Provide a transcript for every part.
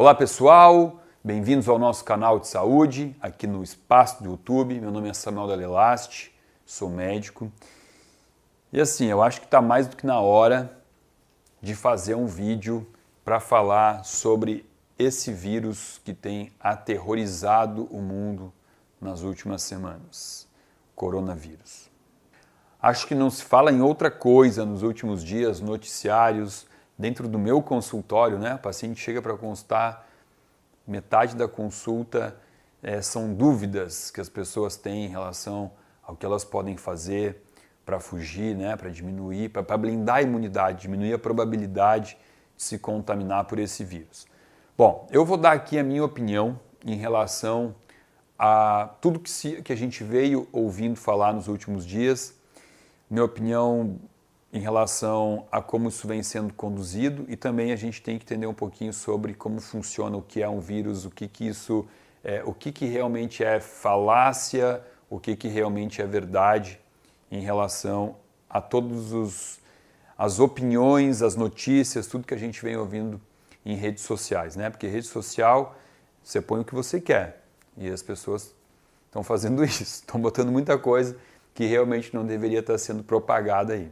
Olá pessoal, bem-vindos ao nosso canal de saúde, aqui no espaço do YouTube. Meu nome é Samuel Dall'Elaste, sou médico. E assim, eu acho que está mais do que na hora de fazer um vídeo para falar sobre esse vírus que tem aterrorizado o mundo nas últimas semanas, coronavírus. Acho que não se fala em outra coisa nos últimos dias, noticiários, dentro do meu consultório, né? O paciente chega para consultar, metade da consulta são dúvidas que as pessoas têm em relação ao que elas podem fazer para fugir, né? Para diminuir, para blindar a imunidade, diminuir a probabilidade de se contaminar por esse vírus. Bom, eu vou dar aqui a minha opinião em relação a tudo que a gente veio ouvindo falar nos últimos dias, minha opinião em relação a como isso vem sendo conduzido, e também a gente tem que entender um pouquinho sobre como funciona, o que é um vírus, o que realmente é falácia, o que realmente é verdade em relação a as opiniões, as notícias, tudo que a gente vem ouvindo em redes sociais, né? Porque rede social, você põe o que você quer, e as pessoas estão fazendo isso, estão botando muita coisa que realmente não deveria estar sendo propagada aí.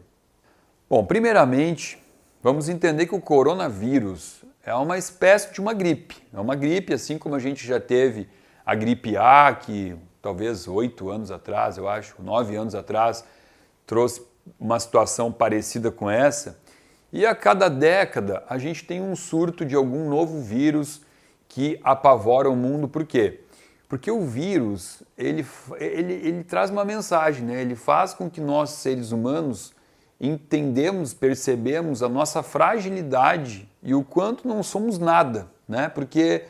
Bom, primeiramente, vamos entender que o coronavírus é uma espécie de uma gripe. É uma gripe, assim como a gente já teve a gripe A, que talvez 8 anos atrás, eu acho, 9 anos atrás, trouxe uma situação parecida com essa. E a cada década a gente tem um surto de algum novo vírus que apavora o mundo. Por quê? Porque o vírus, ele traz uma mensagem, né? Ele faz com que nós, seres humanos, entendemos, percebemos a nossa fragilidade e o quanto não somos nada, né? Porque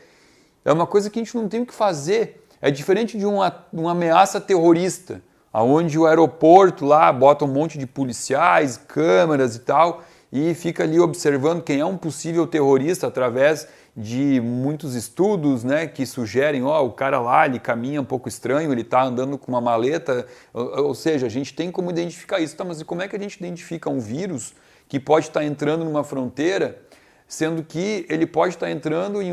é uma coisa que a gente não tem o que fazer. É diferente de uma ameaça terrorista, onde o aeroporto lá bota um monte de policiais, câmeras e tal, e fica ali observando quem é um possível terrorista através de muitos estudos, né, que sugerem, o cara lá, ele caminha um pouco estranho, ele está andando com uma maleta, ou seja, a gente tem como identificar isso. Tá, mas como é que a gente identifica um vírus que pode estar entrando numa fronteira, sendo que ele pode estar entrando em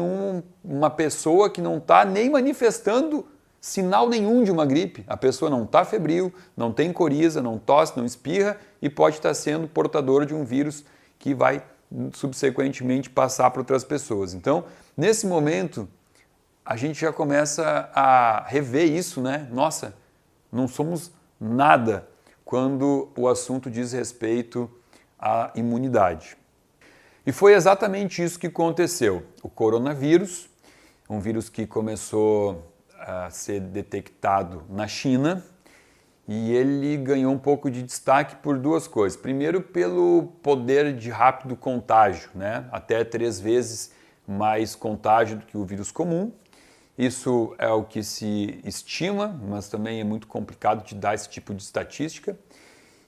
uma pessoa que não está nem manifestando sinal nenhum de uma gripe? A pessoa não está febril, não tem coriza, não tosse, não espirra e pode estar sendo portador de um vírus que vai subsequentemente passar para outras pessoas. Então, nesse momento, a gente já começa a rever isso, né? Nossa, não somos nada quando o assunto diz respeito à imunidade. E foi exatamente isso que aconteceu. O coronavírus, um vírus que começou a ser detectado na China, e ele ganhou um pouco de destaque por duas coisas. Primeiro, pelo poder de rápido contágio, né? Até 3 vezes mais contágio do que o vírus comum. Isso é o que se estima, mas também é muito complicado de dar esse tipo de estatística.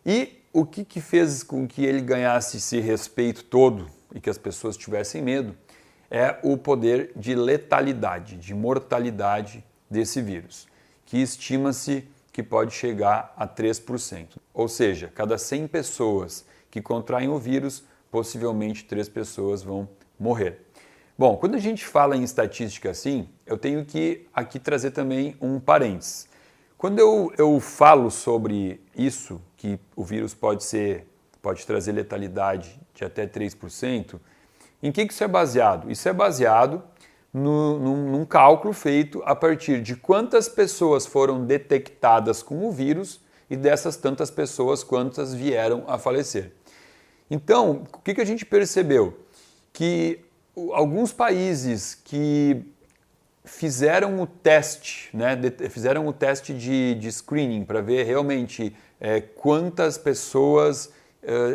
E o que fez com que ele ganhasse esse respeito todo e que as pessoas tivessem medo é o poder de letalidade, de mortalidade desse vírus, que estima-se que pode chegar a 3%. Ou seja, cada 100 pessoas que contraem o vírus, possivelmente 3 pessoas vão morrer. Bom, quando a gente fala em estatística assim, eu tenho que aqui trazer também um parênteses. Quando eu falo sobre isso, que o vírus pode trazer letalidade de até 3%, em que isso é baseado? Isso é baseado num cálculo feito a partir de quantas pessoas foram detectadas com o vírus e dessas tantas pessoas quantas vieram a falecer. Então, o que a gente percebeu? Que alguns países que fizeram o teste, né, fizeram o teste de screening para ver realmente quantas pessoas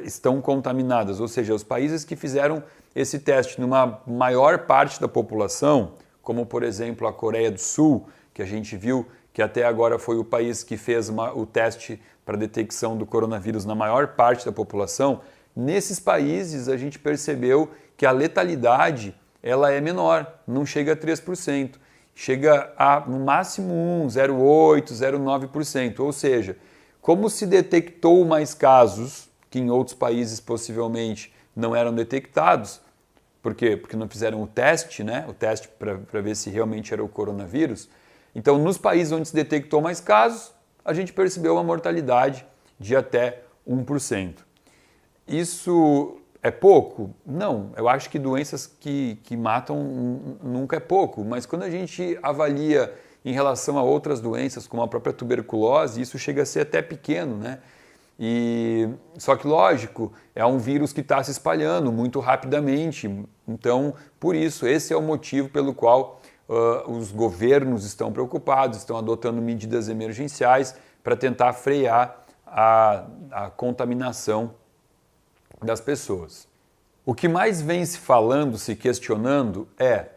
estão contaminadas, ou seja, os países que fizeram esse teste numa maior parte da população, como por exemplo a Coreia do Sul, que a gente viu que até agora foi o país que fez o teste para detecção do coronavírus na maior parte da população, nesses países a gente percebeu que a letalidade ela é menor, não chega a 3%, chega a no máximo 0,8%, 0,9%, ou seja, como se detectou mais casos que em outros países possivelmente não eram detectados, Por quê? Porque não fizeram o teste, né? O teste para ver se realmente era o coronavírus. Então, nos países onde se detectou mais casos, a gente percebeu uma mortalidade de até 1%. Isso é pouco? Não, eu acho que doenças que matam nunca é pouco, mas quando a gente avalia em relação a outras doenças, como a própria tuberculose, isso chega a ser até pequeno, né? Só que, lógico, é um vírus que está se espalhando muito rapidamente. Então, por isso, esse é o motivo pelo qual os governos estão preocupados, estão adotando medidas emergenciais para tentar frear a contaminação das pessoas. O que mais vem se falando, se questionando é: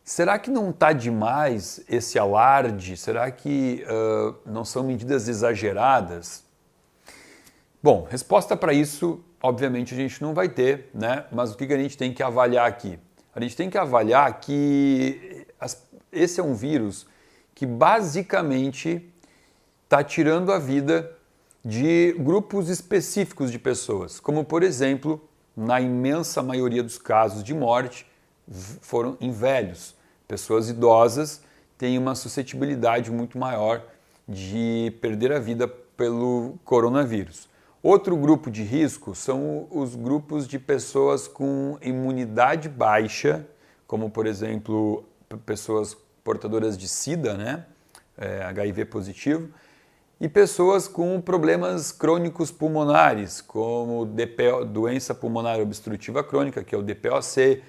será que não está demais esse alarde? Será que não são medidas exageradas? Bom, resposta para isso, obviamente, a gente não vai ter, né? Mas o que a gente tem que avaliar aqui? A gente tem que avaliar que esse é um vírus que basicamente está tirando a vida de grupos específicos de pessoas, como, por exemplo, na imensa maioria dos casos de morte, foram em velhos. Pessoas idosas têm uma suscetibilidade muito maior de perder a vida pelo coronavírus. Outro grupo de risco são os grupos de pessoas com imunidade baixa, como, por exemplo, pessoas portadoras de SIDA, né? HIV positivo, e pessoas com problemas crônicos pulmonares, como doença pulmonar obstrutiva crônica, que é o DPOC,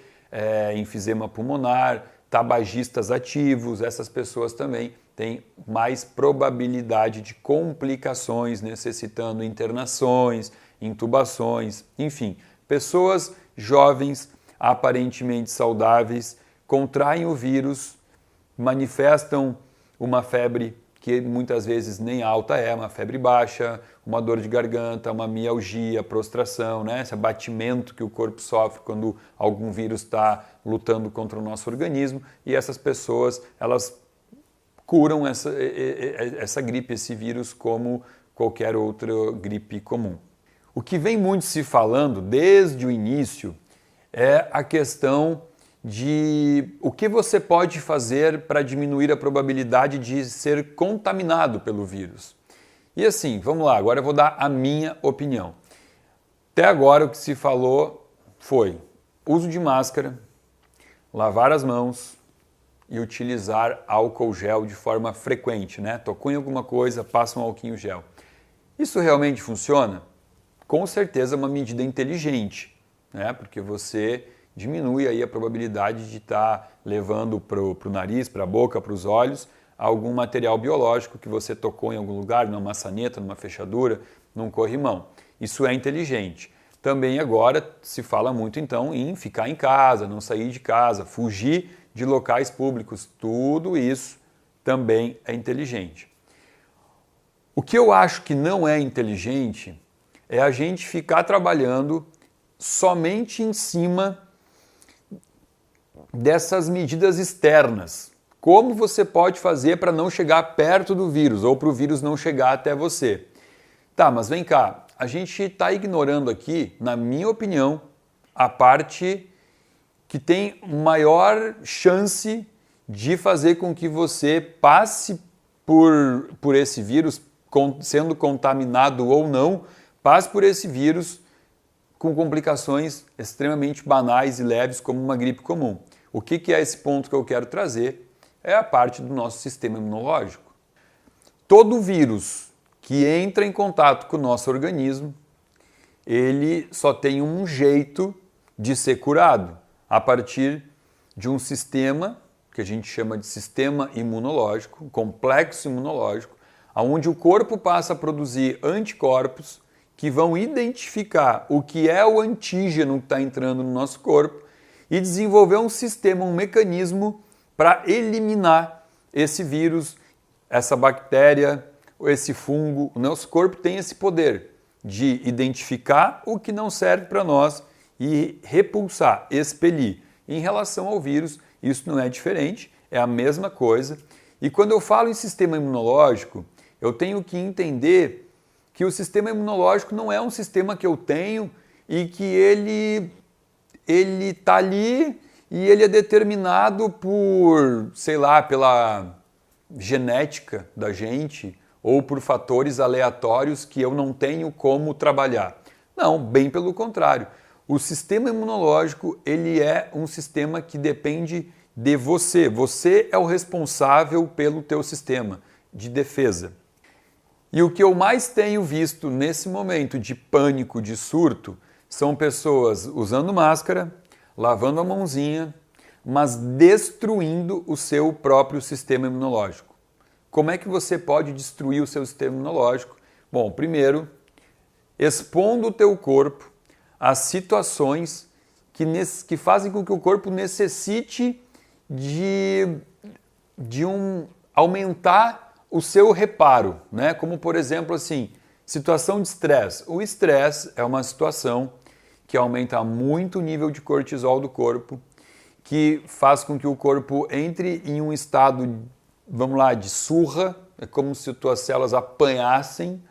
enfisema pulmonar, tabagistas ativos. Essas pessoas também têm mais probabilidade de complicações, necessitando internações, intubações, enfim. Pessoas jovens, aparentemente saudáveis, contraem o vírus, manifestam uma febre que muitas vezes nem alta uma febre baixa, uma dor de garganta, uma mialgia, prostração, né? Esse abatimento que o corpo sofre quando algum vírus está lutando contra o nosso organismo, e essas pessoas, elas curam essa gripe, esse vírus, como qualquer outra gripe comum. O que vem muito se falando desde o início é a questão de o que você pode fazer para diminuir a probabilidade de ser contaminado pelo vírus. E assim, vamos lá, agora eu vou dar a minha opinião. Até agora o que se falou foi uso de máscara, lavar as mãos e utilizar álcool gel de forma frequente, né? Tocou em alguma coisa, passa um álcool gel. Isso realmente funciona? Com certeza é uma medida inteligente, né? Porque você diminui aí a probabilidade de estar levando para o nariz, para a boca, para os olhos, algum material biológico que você tocou em algum lugar, numa maçaneta, numa fechadura, num corrimão. Isso é inteligente. Também agora se fala muito então em ficar em casa, não sair de casa, fugir de locais públicos. Tudo isso também é inteligente. O que eu acho que não é inteligente é a gente ficar trabalhando somente em cima dessas medidas externas. Como você pode fazer para não chegar perto do vírus ou para o vírus não chegar até você? Tá, mas vem cá, a gente está ignorando aqui, na minha opinião, a parte que tem maior chance de fazer com que você passe por esse vírus, sendo contaminado ou não, passe por esse vírus com complicações extremamente banais e leves, como uma gripe comum. O que é esse ponto que eu quero trazer? É a parte do nosso sistema imunológico. Todo vírus que entra em contato com o nosso organismo, ele só tem um jeito de ser curado, a partir de um sistema que a gente chama de sistema imunológico, complexo imunológico, onde o corpo passa a produzir anticorpos que vão identificar o que é o antígeno que está entrando no nosso corpo e desenvolver um sistema, um mecanismo para eliminar esse vírus, essa bactéria, esse fungo. O nosso corpo tem esse poder de identificar o que não serve para nós e repulsar, expelir. Em relação ao vírus, isso não é diferente, é a mesma coisa. E quando eu falo em sistema imunológico, eu tenho que entender que o sistema imunológico não é um sistema que eu tenho e que ele ele está ali e ele é determinado por, sei lá, pela genética da gente ou por fatores aleatórios que eu não tenho como trabalhar. Não, bem pelo contrário. O sistema imunológico, ele é um sistema que depende de você. Você é o responsável pelo teu sistema de defesa. E o que eu mais tenho visto nesse momento de pânico, de surto, são pessoas usando máscara, lavando a mãozinha, mas destruindo o seu próprio sistema imunológico. Como é que você pode destruir o seu sistema imunológico? Bom, primeiro, expondo o teu corpo a situações que fazem com que o corpo necessite de aumentar o seu reparo, né? Como por exemplo assim, situação de estresse. O estresse é uma situação que aumenta muito o nível de cortisol do corpo, que faz com que o corpo entre em um estado, vamos lá, de surra, é como se tuas células apanhassem,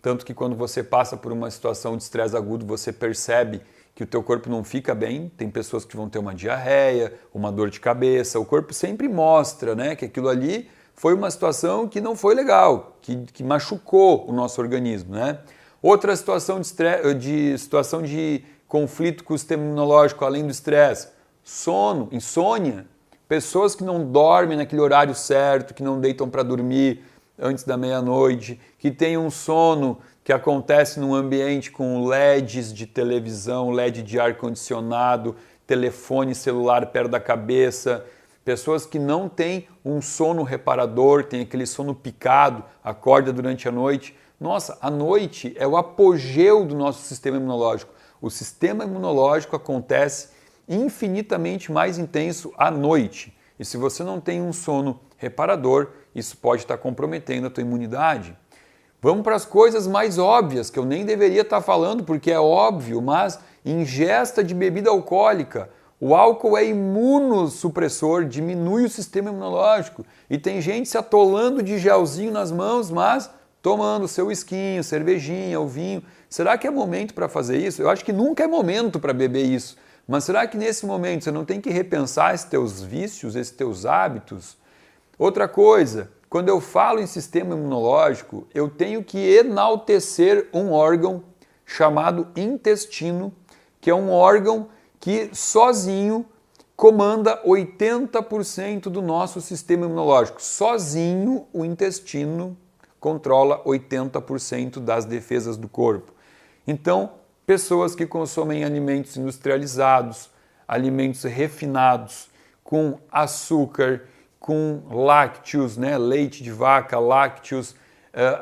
tanto que quando você passa por uma situação de estresse agudo, você percebe que o teu corpo não fica bem, tem pessoas que vão ter uma diarreia, uma dor de cabeça, o corpo sempre mostra, né, que aquilo ali foi uma situação que não foi legal, que machucou o nosso organismo, né? Outra situação situação de conflito com o sistema imunológico, além do estresse, sono, insônia, pessoas que não dormem naquele horário certo, que não deitam para dormir antes da meia-noite, que têm um sono que acontece num ambiente com LEDs de televisão, LED de ar-condicionado, telefone celular perto da cabeça, pessoas que não têm um sono reparador, tem aquele sono picado, acorda durante a noite. Nossa, a noite é o apogeu do nosso sistema imunológico. O sistema imunológico acontece infinitamente mais intenso à noite. E se você não tem um sono reparador, isso pode estar comprometendo a tua imunidade. Vamos para as coisas mais óbvias, que eu nem deveria estar falando porque é óbvio, mas ingesta de bebida alcoólica. O álcool é imunossupressor, diminui o sistema imunológico. E tem gente se atolando de gelzinho nas mãos, mas tomando seu whiskinho, cervejinha, o vinho. Será que é momento para fazer isso? Eu acho que nunca é momento para beber isso. Mas será que nesse momento você não tem que repensar esses teus vícios, esses teus hábitos? Outra coisa, quando eu falo em sistema imunológico, eu tenho que enaltecer um órgão chamado intestino, que é um órgão que sozinho comanda 80% do nosso sistema imunológico. Sozinho, o intestino controla 80% das defesas do corpo. Então, pessoas que consomem alimentos industrializados, alimentos refinados, com açúcar, com lácteos, né, leite de vaca, lácteos,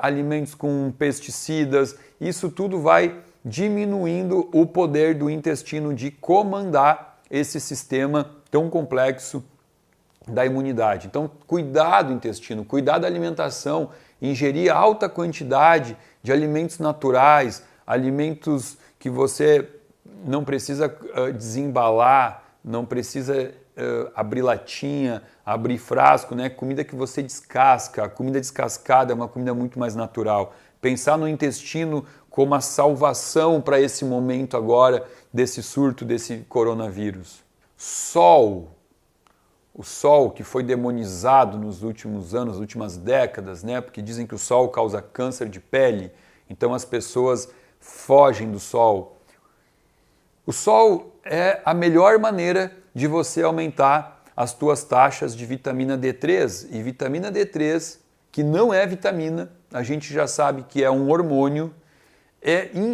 alimentos com pesticidas, isso tudo vai diminuindo o poder do intestino de comandar esse sistema tão complexo da imunidade. Então, cuidar do intestino, cuidar da alimentação, ingerir alta quantidade de alimentos naturais, alimentos que você não precisa desembalar, não precisa abrir latinha, abrir frasco, né? Comida que você descasca. A comida descascada é uma comida muito mais natural. Pensar no intestino como a salvação para esse momento agora desse surto, desse coronavírus. Sol. O sol que foi demonizado nos últimos anos, nas últimas décadas, né? Porque dizem que o sol causa câncer de pele, então as pessoas fogem do sol. O sol é a melhor maneira de você aumentar as tuas taxas de vitamina D3. E vitamina D3, que não é vitamina, a gente já sabe que é um hormônio,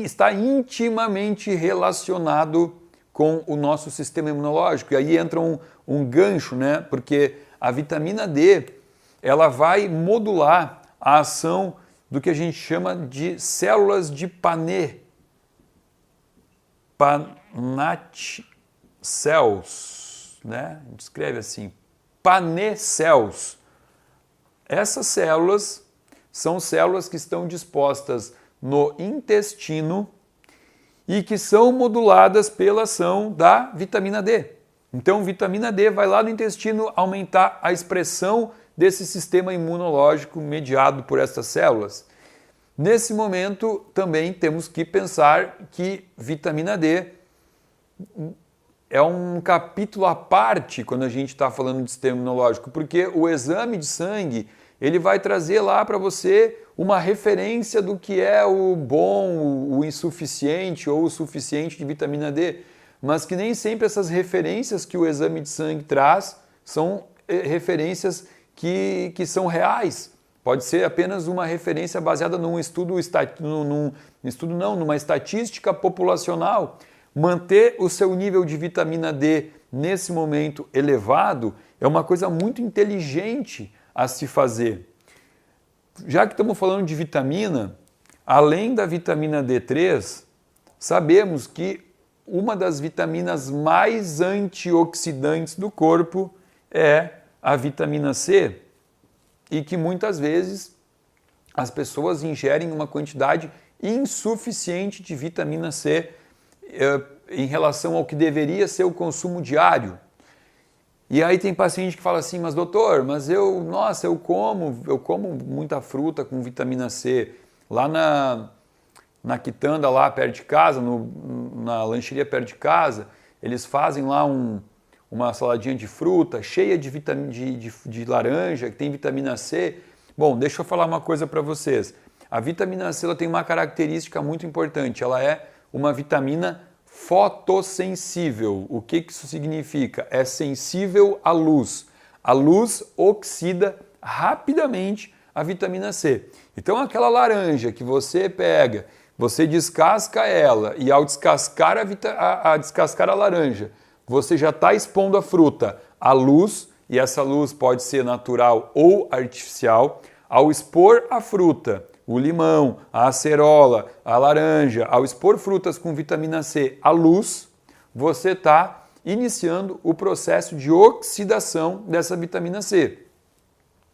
está intimamente relacionado com o nosso sistema imunológico. E aí entra um gancho, né? Porque a vitamina D, ela vai modular a ação do que a gente chama de células de Paneth cells, né? A gente escreve assim, Paneth cells. Essas células são células que estão dispostas no intestino e que são moduladas pela ação da vitamina D. Então, vitamina D vai lá no intestino aumentar a expressão desse sistema imunológico mediado por essas células. Nesse momento, também temos que pensar que vitamina D é um capítulo à parte quando a gente está falando de sistema imunológico, porque o exame de sangue ele vai trazer lá para você uma referência do que é o bom, o insuficiente ou o suficiente de vitamina D, mas que nem sempre essas referências que o exame de sangue traz são referências que são reais. Pode ser apenas uma referência baseada numa estatística populacional. Manter o seu nível de vitamina D nesse momento elevado é uma coisa muito inteligente a se fazer. Já que estamos falando de vitamina, além da vitamina D3, sabemos que uma das vitaminas mais antioxidantes do corpo é a vitamina C e que muitas vezes as pessoas ingerem uma quantidade insuficiente de vitamina C em relação ao que deveria ser o consumo diário. E aí tem paciente que fala assim, mas doutor, mas eu como muita fruta com vitamina C. Lá na quitanda, lá perto de casa, na lancheria perto de casa, eles fazem lá uma saladinha de fruta cheia de vitamina de laranja, que tem vitamina C. Bom, deixa eu falar uma coisa para vocês. A vitamina C ela tem uma característica muito importante, ela é uma vitamina fotossensível. O que isso significa? É sensível à luz. A luz oxida rapidamente a vitamina C. Então aquela laranja que você pega, você descasca ela e ao descascar descascar a laranja, você já está expondo a fruta à luz, e essa luz pode ser natural ou artificial. Ao expor a fruta, o limão, a acerola, a laranja, ao expor frutas com vitamina C à luz, você está iniciando o processo de oxidação dessa vitamina C.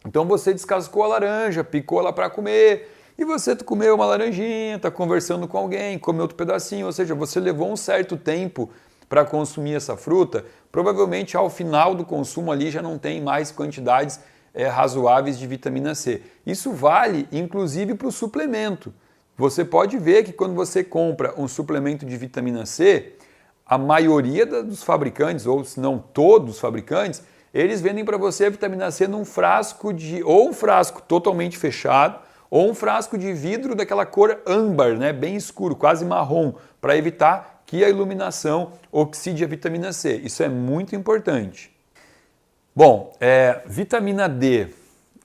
Então você descascou a laranja, picou ela para comer, e você comeu uma laranjinha, está conversando com alguém, comeu outro pedacinho, ou seja, você levou um certo tempo para consumir essa fruta, provavelmente ao final do consumo ali já não tem mais quantidades razoáveis de vitamina C. Isso vale inclusive para o suplemento. Você pode ver que quando você compra um suplemento de vitamina C, a maioria dos fabricantes, ou se não todos os fabricantes, eles vendem para você a vitamina C num frasco ou um frasco totalmente fechado, ou um frasco de vidro daquela cor âmbar, né, bem escuro, quase marrom, para evitar que a iluminação oxide a vitamina C. Isso é muito importante. Bom, vitamina D,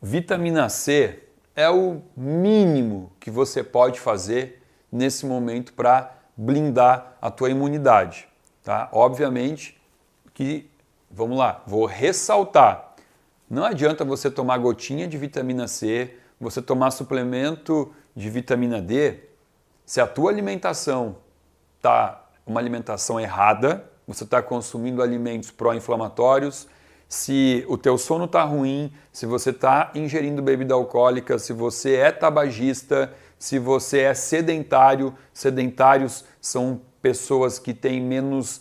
vitamina C é o mínimo que você pode fazer nesse momento para blindar a tua imunidade. Tá? Obviamente que, vamos lá, vou ressaltar, não adianta você tomar gotinha de vitamina C, você tomar suplemento de vitamina D, se a tua alimentação está uma alimentação errada, você está consumindo alimentos pró-inflamatórios, se o teu sono está ruim, se você está ingerindo bebida alcoólica, se você é tabagista, se você é sedentário. Sedentários são pessoas que têm menos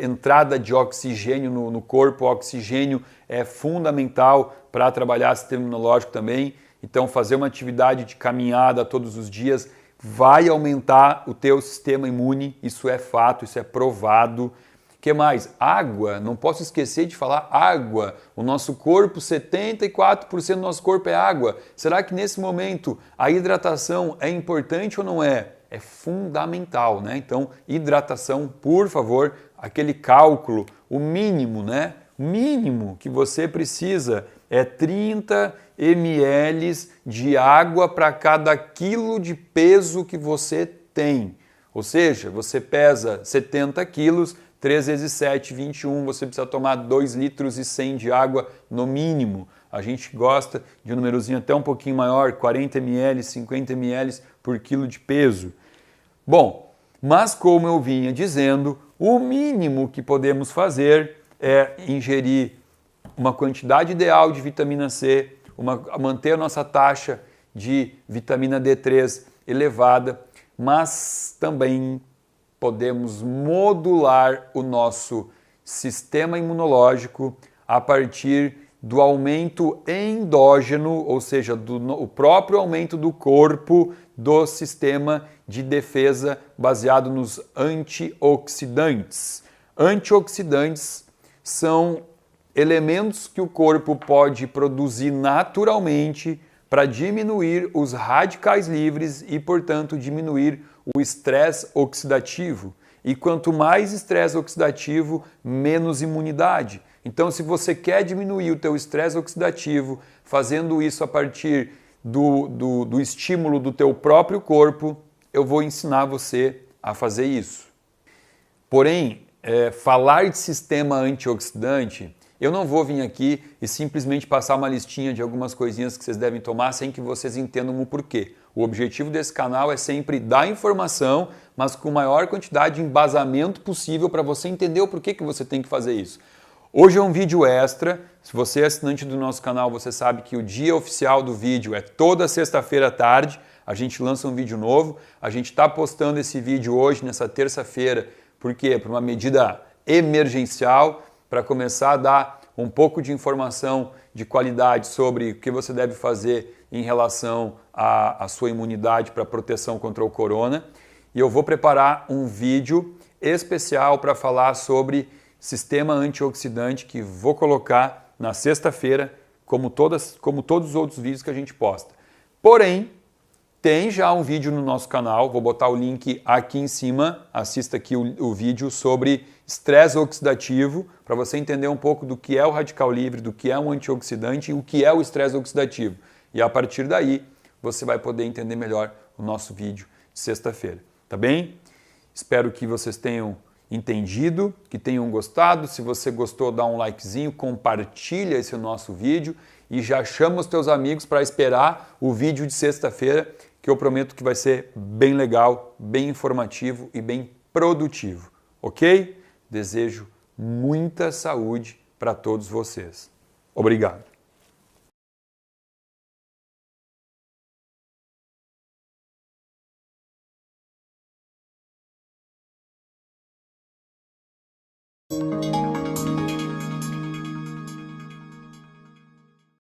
entrada de oxigênio no corpo. O oxigênio é fundamental para trabalhar o sistema imunológico também. Então fazer uma atividade de caminhada todos os dias vai aumentar o teu sistema imune, isso é fato, isso é provado. O que mais? Água, não posso esquecer de falar água. O nosso corpo, 74% do nosso corpo é água. Será que nesse momento a hidratação é importante ou não é? É fundamental, né? Então, hidratação, por favor, aquele cálculo, o mínimo, né? O mínimo que você precisa é 30 ml de água para cada quilo de peso que você tem. Ou seja, você pesa 70 quilos, 3 vezes 7, 21, você precisa tomar 2 litros e 100 de água no mínimo. A gente gosta de um númerozinho até um pouquinho maior, 40 ml, 50 ml por quilo de peso. Bom, mas como eu vinha dizendo, o mínimo que podemos fazer é ingerir uma quantidade ideal de vitamina C, manter a nossa taxa de vitamina D3 elevada, mas também podemos modular o nosso sistema imunológico a partir do aumento endógeno, ou seja, o próprio aumento do corpo do sistema de defesa baseado nos antioxidantes. Antioxidantes são elementos que o corpo pode produzir naturalmente para diminuir os radicais livres e, portanto, diminuir o estresse oxidativo. E quanto mais estresse oxidativo, menos imunidade. Então, se você quer diminuir o teu estresse oxidativo, fazendo isso a partir do estímulo do teu próprio corpo, eu vou ensinar você a fazer isso. Porém, falar de sistema antioxidante, eu não vou vir aqui e simplesmente passar uma listinha de algumas coisinhas que vocês devem tomar sem que vocês entendam o porquê. O objetivo desse canal é sempre dar informação, mas com a maior quantidade de embasamento possível para você entender o porquê que você tem que fazer isso. Hoje é um vídeo extra. Se você é assinante do nosso canal, você sabe que o dia oficial do vídeo é toda sexta-feira à tarde. A gente lança um vídeo novo. A gente está postando esse vídeo hoje, nessa terça-feira, por quê? Por uma medida emergencial, para começar a dar um pouco de informação de qualidade sobre o que você deve fazer em relação à sua imunidade para proteção contra o corona. E eu vou preparar um vídeo especial para falar sobre sistema antioxidante que vou colocar na sexta-feira, como todos os outros vídeos que a gente posta. Porém, tem já um vídeo no nosso canal, vou botar o link aqui em cima, assista aqui o vídeo sobre estresse oxidativo, para você entender um pouco do que é o radical livre, do que é um antioxidante e o que é o estresse oxidativo. E a partir daí, você vai poder entender melhor o nosso vídeo de sexta-feira, tá bem? Espero que vocês tenham entendido, que tenham gostado. Se você gostou, dá um likezinho, compartilha esse nosso vídeo e já chama os teus amigos para esperar o vídeo de sexta-feira, que eu prometo que vai ser bem legal, bem informativo e bem produtivo, ok? Desejo muita saúde para todos vocês. Obrigado.